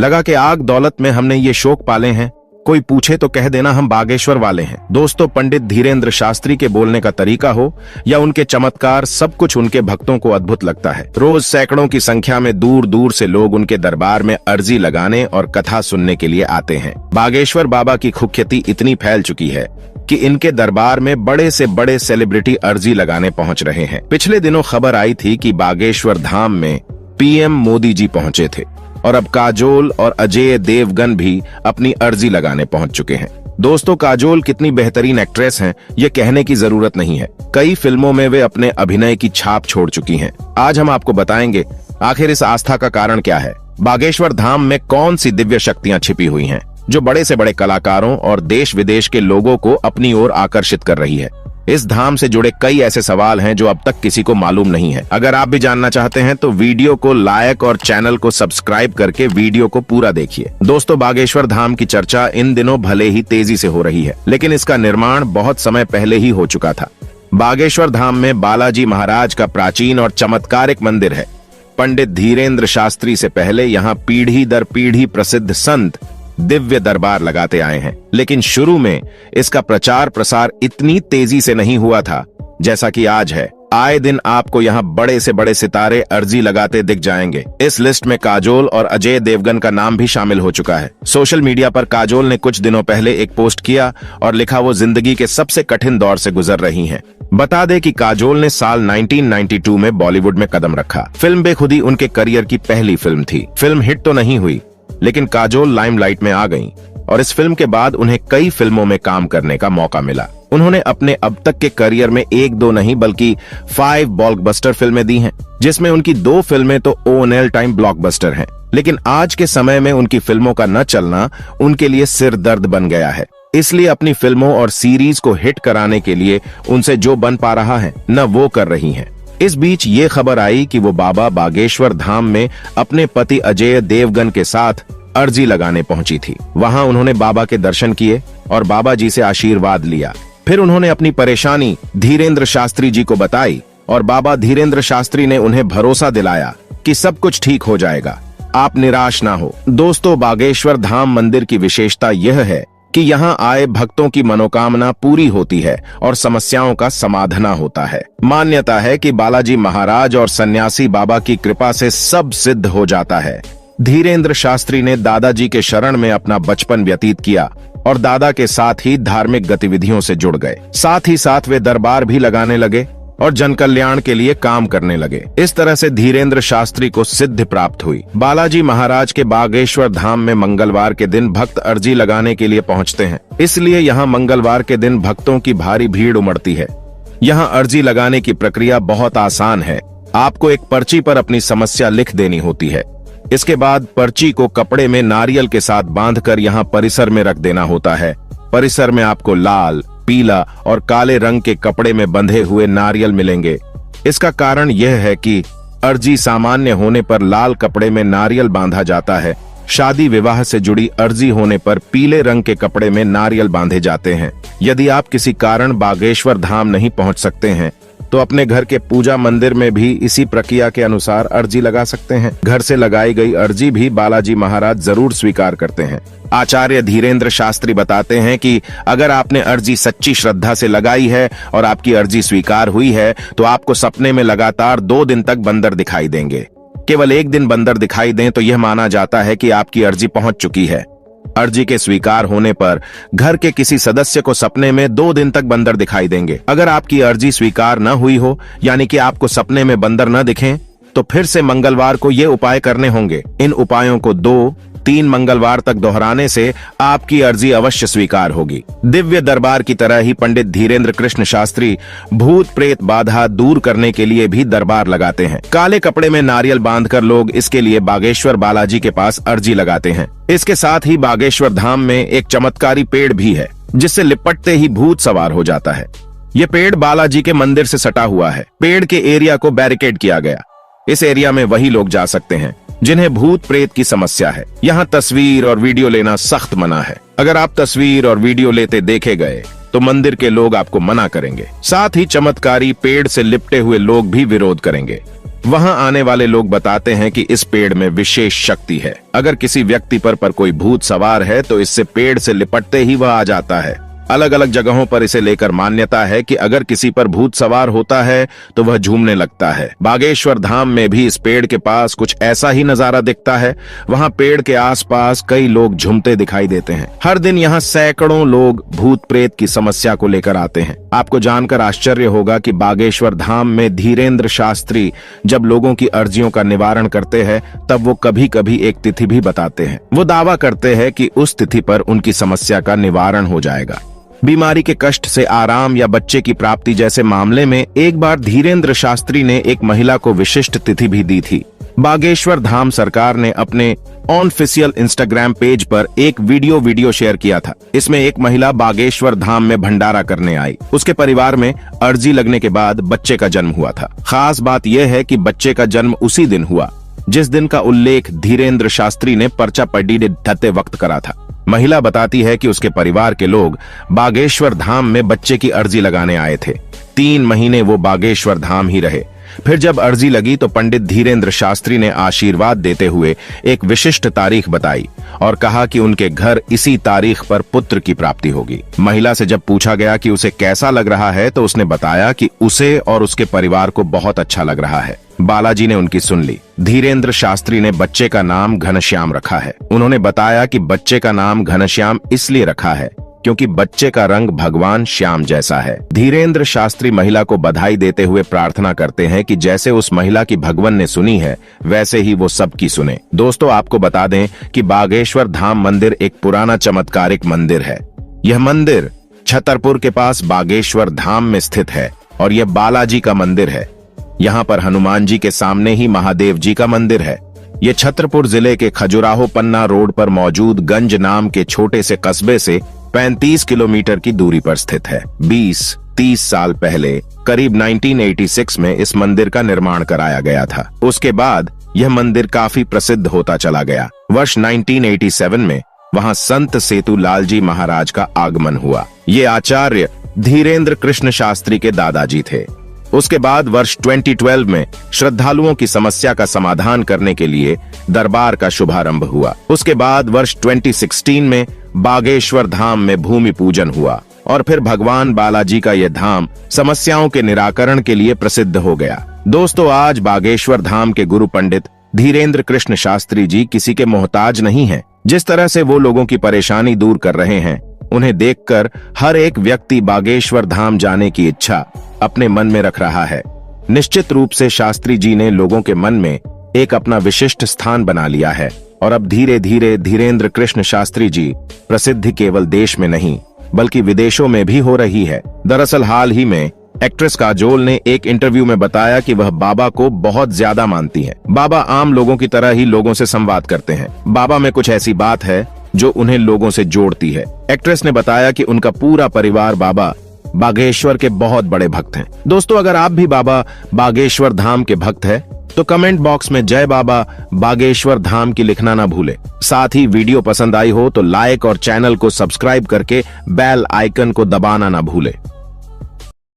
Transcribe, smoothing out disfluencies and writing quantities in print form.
लगा कि आग दौलत में हमने ये शौक पाले हैं, कोई पूछे तो कह देना हम बागेश्वर वाले हैं। दोस्तों, पंडित धीरेन्द्र शास्त्री के बोलने का तरीका हो या उनके चमत्कार, सब कुछ उनके भक्तों को अद्भुत लगता है। रोज सैकड़ों की संख्या में दूर दूर से लोग उनके दरबार में अर्जी लगाने और कथा सुनने के लिए आते हैं। बागेश्वर बाबा की खुख्याति इतनी फैल चुकी है कि इनके दरबार में बड़े से बड़े सेलिब्रिटी अर्जी लगाने पहुंच रहे हैं। पिछले दिनों खबर आई थी कि बागेश्वर धाम में पीएम मोदी जी पहुंचे थे और अब काजोल और अजय देवगन भी अपनी अर्जी लगाने पहुंच चुके हैं। दोस्तों, काजोल कितनी बेहतरीन एक्ट्रेस हैं, ये कहने की जरूरत नहीं है। कई फिल्मों में वे अपने अभिनय की छाप छोड़ चुकी हैं। आज हम आपको बताएंगे आखिर इस आस्था का कारण क्या है। बागेश्वर धाम में कौन सी दिव्य शक्तियां छिपी हुई हैं, जो बड़े से बड़े कलाकारों और देश विदेश के लोगों को अपनी ओर आकर्षित कर रही है। इस धाम से जुड़े कई ऐसे सवाल हैं जो अब तक किसी को मालूम नहीं है। अगर आप भी जानना चाहते हैं तो वीडियो को लाइक और चैनल को सब्सक्राइब करके वीडियो को पूरा देखिए। दोस्तों, बागेश्वर धाम की चर्चा इन दिनों भले ही तेजी से हो रही है, लेकिन इसका निर्माण बहुत समय पहले ही हो चुका था। बागेश्वर धाम में बालाजी महाराज का प्राचीन और चमत्कारिक मंदिर है। पंडित धीरेन्द्र शास्त्री से पहले यहाँ पीढ़ी दर पीढ़ी प्रसिद्ध संत दिव्य दरबार लगाते आए हैं, लेकिन शुरू में इसका प्रचार प्रसार इतनी तेजी से नहीं हुआ था जैसा कि आज है। आए दिन आपको यहाँ बड़े से बड़े सितारे अर्जी लगाते दिख जाएंगे। इस लिस्ट में काजोल और अजय देवगन का नाम भी शामिल हो चुका है। सोशल मीडिया पर काजोल ने कुछ दिनों पहले एक पोस्ट किया और लिखा वो जिंदगी के सबसे कठिन दौर से गुजर रही हैं। बता दें कि काजोल ने साल 1992 में बॉलीवुड में कदम रखा। फिल्म बेखुदी उनके करियर की पहली फिल्म थी। फिल्म हिट तो नहीं हुई, लेकिन काजोल लाइमलाइट में आ गईं और इस फिल्म के बाद उन्हें कई फिल्मों में काम करने का मौका मिला। उन्होंने अपने अब तक के करियर में एक दो नहीं बल्कि 5 ब्लॉकबस्टर फिल्में दी हैं, जिसमें उनकी 2 फिल्में तो ऑल टाइम ब्लॉकबस्टर हैं। लेकिन आज के समय में उनकी फिल्मों का न चलना उनके लिए सिर दर्द बन गया है। इसलिए अपनी फिल्मों और सीरीज को हिट कराने के लिए उनसे जो बन पा रहा है न वो कर रही हैं। इस बीच ये खबर आई कि वो बाबा बागेश्वर धाम में अपने पति अजय देवगन के साथ अर्जी लगाने पहुंची थी। वहां उन्होंने बाबा के दर्शन किए और बाबा जी से आशीर्वाद लिया। फिर उन्होंने अपनी परेशानी धीरेन्द्र शास्त्री जी को बताई और बाबा धीरेन्द्र शास्त्री ने उन्हें भरोसा दिलाया कि सब कुछ ठीक हो जाएगा, आप निराश ना हो। दोस्तों, बागेश्वर धाम मंदिर की विशेषता यह है कि यहाँ आए भक्तों की मनोकामना पूरी होती है और समस्याओं का समाधान होता है। मान्यता है कि बालाजी महाराज और सन्यासी बाबा की कृपा से सब सिद्ध हो जाता है। धीरेन्द्र शास्त्री ने दादाजी के शरण में अपना बचपन व्यतीत किया और दादा के साथ ही धार्मिक गतिविधियों से जुड़ गए। साथ ही साथ वे दरबार भी लगाने लगे और जन कल्याण के लिए काम करने लगे। इस तरह से धीरेन्द्र शास्त्री को सिद्धि प्राप्त हुई। बालाजी महाराज के बागेश्वर धाम में मंगलवार के दिन भक्त अर्जी लगाने के लिए पहुंचते हैं, इसलिए यहाँ मंगलवार के दिन भक्तों की भारी भीड़ उमड़ती है। यहाँ अर्जी लगाने की प्रक्रिया बहुत आसान है। आपको एक पर्ची पर अपनी समस्या लिख देनी होती है। इसके बाद पर्ची को कपड़े में नारियल के साथ बांधकर यहाँ परिसर में रख देना होता है। परिसर में आपको लाल, पीला और काले रंग के कपड़े में बंधे हुए नारियल मिलेंगे। इसका कारण यह है कि अर्जी सामान्य होने पर लाल कपड़े में नारियल बांधा जाता है। शादी विवाह से जुड़ी अर्जी होने पर पीले रंग के कपड़े में नारियल बांधे जाते हैं। यदि आप किसी कारण बागेश्वर धाम नहीं पहुंच सकते हैं तो अपने घर के पूजा मंदिर में भी इसी प्रक्रिया के अनुसार अर्जी लगा सकते हैं। घर से लगाई गई अर्जी भी बालाजी महाराज जरूर स्वीकार करते हैं। आचार्य धीरेन्द्र शास्त्री बताते हैं कि अगर आपने अर्जी सच्ची श्रद्धा से लगाई है और आपकी अर्जी स्वीकार हुई है तो आपको सपने में लगातार 2 दिन तक बंदर दिखाई देंगे। केवल एक दिन बंदर दिखाई दें तो यह माना जाता है कि आपकी अर्जी पहुंच चुकी है। अर्जी के स्वीकार होने पर घर के किसी सदस्य को सपने में 2 दिन तक बंदर दिखाई देंगे। अगर आपकी अर्जी स्वीकार न हुई हो, यानी कि आपको सपने में बंदर न दिखें, तो फिर से मंगलवार को ये उपाय करने होंगे। इन उपायों को 2-3 मंगलवार तक दोहराने से आपकी अर्जी अवश्य स्वीकार होगी। दिव्य दरबार की तरह ही पंडित धीरेन्द्र कृष्ण शास्त्री भूत प्रेत बाधा दूर करने के लिए भी दरबार लगाते हैं। काले कपड़े में नारियल बांधकर लोग इसके लिए बागेश्वर बालाजी के पास अर्जी लगाते हैं। इसके साथ ही बागेश्वर धाम में एक चमत्कारी पेड़ भी है, जिससे लिपटते ही भूत सवार हो जाता है। ये पेड़ बालाजी के मंदिर से सटा हुआ है। पेड़ के एरिया को बैरिकेड किया गया। इस एरिया में वही लोग जा सकते हैं जिन्हें भूत प्रेत की समस्या है। यहाँ तस्वीर और वीडियो लेना सख्त मना है। अगर आप तस्वीर और वीडियो लेते देखे गए तो मंदिर के लोग आपको मना करेंगे। साथ ही चमत्कारी पेड़ से लिपटे हुए लोग भी विरोध करेंगे। वहां आने वाले लोग बताते हैं कि इस पेड़ में विशेष शक्ति है। अगर किसी व्यक्ति पर कोई भूत सवार है तो इससे पेड़ से लिपटते ही वह आ जाता है। अलग अलग जगहों पर इसे लेकर मान्यता है कि अगर किसी पर भूत सवार होता है तो वह झूमने लगता है। बागेश्वर धाम में भी इस पेड़ के पास कुछ ऐसा ही नजारा दिखता है। वहां पेड़ के आसपास कई लोग झूमते दिखाई देते हैं। हर दिन यहाँ सैकड़ों लोग भूत प्रेत की समस्या को लेकर आते हैं। आपको जानकर आश्चर्य होगा कि बागेश्वर धाम में धीरेन्द्र शास्त्री जब लोगों की अर्जियों का निवारण करते हैं तब वो कभी कभी एक तिथि भी बताते हैं। वो दावा करते हैं कि उस तिथि पर उनकी समस्या का निवारण हो जाएगा। बीमारी के कष्ट से आराम या बच्चे की प्राप्ति जैसे मामले में एक बार धीरेन्द्र शास्त्री ने एक महिला को विशिष्ट तिथि भी दी थी। बागेश्वर धाम सरकार ने अपने ऑफिशियल इंस्टाग्राम पेज पर एक वीडियो शेयर किया था। इसमें एक महिला बागेश्वर धाम में भंडारा करने आई। उसके परिवार में अर्जी लगने के बाद बच्चे का जन्म हुआ था। खास बात यह है कि बच्चे का जन्म उसी दिन हुआ जिस दिन का उल्लेख धीरेन्द्र शास्त्री ने पर्चा पढ़ने ढते वक्त करा था। महिला बताती है कि उसके परिवार के लोग बागेश्वर धाम में बच्चे की अर्जी लगाने आए थे। 3 महीने वो बागेश्वर धाम ही रहे। फिर जब अर्जी लगी तो पंडित धीरेन्द्र शास्त्री ने आशीर्वाद देते हुए एक विशिष्ट तारीख बताई और कहा कि उनके घर इसी तारीख पर पुत्र की प्राप्ति होगी। महिला से जब पूछा गया कि उसे कैसा लग रहा है तो उसने बताया कि उसे और उसके परिवार को बहुत अच्छा लग रहा है। बालाजी ने उनकी सुन ली। धीरेन्द्र शास्त्री ने बच्चे का नाम घनश्याम रखा है। उन्होंने बताया कि बच्चे का नाम घनश्याम इसलिए रखा है क्योंकि बच्चे का रंग भगवान श्याम जैसा है। धीरेन्द्र शास्त्री महिला को बधाई देते हुए प्रार्थना करते हैं कि जैसे उस महिला की भगवान ने सुनी है वैसे ही वो सबकी सुने। दोस्तों, आपको बता दें कि बागेश्वर धाम मंदिर एक पुराना चमत्कारिक मंदिर है। यह मंदिर छतरपुर के पास बागेश्वर धाम में स्थित है और यह बालाजी का मंदिर है। यहाँ पर हनुमान जी के सामने ही महादेव जी का मंदिर है। ये छतरपुर जिले के खजुराहो पन्ना रोड पर मौजूद गंज नाम के छोटे से कस्बे से 35 किलोमीटर की दूरी पर स्थित है। 20-30 साल पहले करीब 1986 में इस मंदिर का निर्माण कराया गया था। उसके बाद यह मंदिर काफी प्रसिद्ध होता चला गया। वर्ष 1987 में वहां संत सेतु लाल जी महाराज का आगमन हुआ। ये आचार्य धीरेन्द्र कृष्ण शास्त्री के दादाजी थे। उसके बाद वर्ष 2012 में श्रद्धालुओं की समस्या का समाधान करने के लिए दरबार का शुभारंभ हुआ। उसके बाद वर्ष 2016 में बागेश्वर धाम में भूमि पूजन हुआ और फिर भगवान बालाजी का यह धाम समस्याओं के निराकरण के लिए प्रसिद्ध हो गया। दोस्तों, आज बागेश्वर धाम के गुरु पंडित धीरेन्द्र कृष्ण शास्त्री जी किसी के मोहताज नहीं हैं। जिस तरह से वो लोगों की परेशानी दूर कर रहे हैं, उन्हें देखकर हर एक व्यक्ति बागेश्वर धाम जाने की इच्छा अपने मन में रख रहा है। निश्चित रूप से शास्त्री जी ने लोगों के मन में एक अपना विशिष्ट स्थान बना लिया है और अब धीरे धीरे धीरेन्द्र कृष्ण शास्त्री जी प्रसिद्धि केवल देश में नहीं बल्कि विदेशों में भी हो रही है। दरअसल हाल ही में एक्ट्रेस काजोल ने एक इंटरव्यू में बताया कि वह बाबा को बहुत ज्यादा मानती हैं। बाबा आम लोगों की तरह ही लोगों से संवाद करते हैं। बाबा में कुछ ऐसी बात है जो उन्हें लोगों से जोड़ती है। एक्ट्रेस ने बताया कि उनका पूरा परिवार बाबा बागेश्वर के बहुत बड़े भक्त हैं। दोस्तों, अगर आप भी बाबा बागेश्वर धाम के भक्त हैं तो कमेंट बॉक्स में जय बाबा बागेश्वर धाम की लिखना ना भूले। साथ ही वीडियो पसंद आई हो तो लाइक और चैनल को सब्सक्राइब करके बेल आइकन को दबाना ना भूले।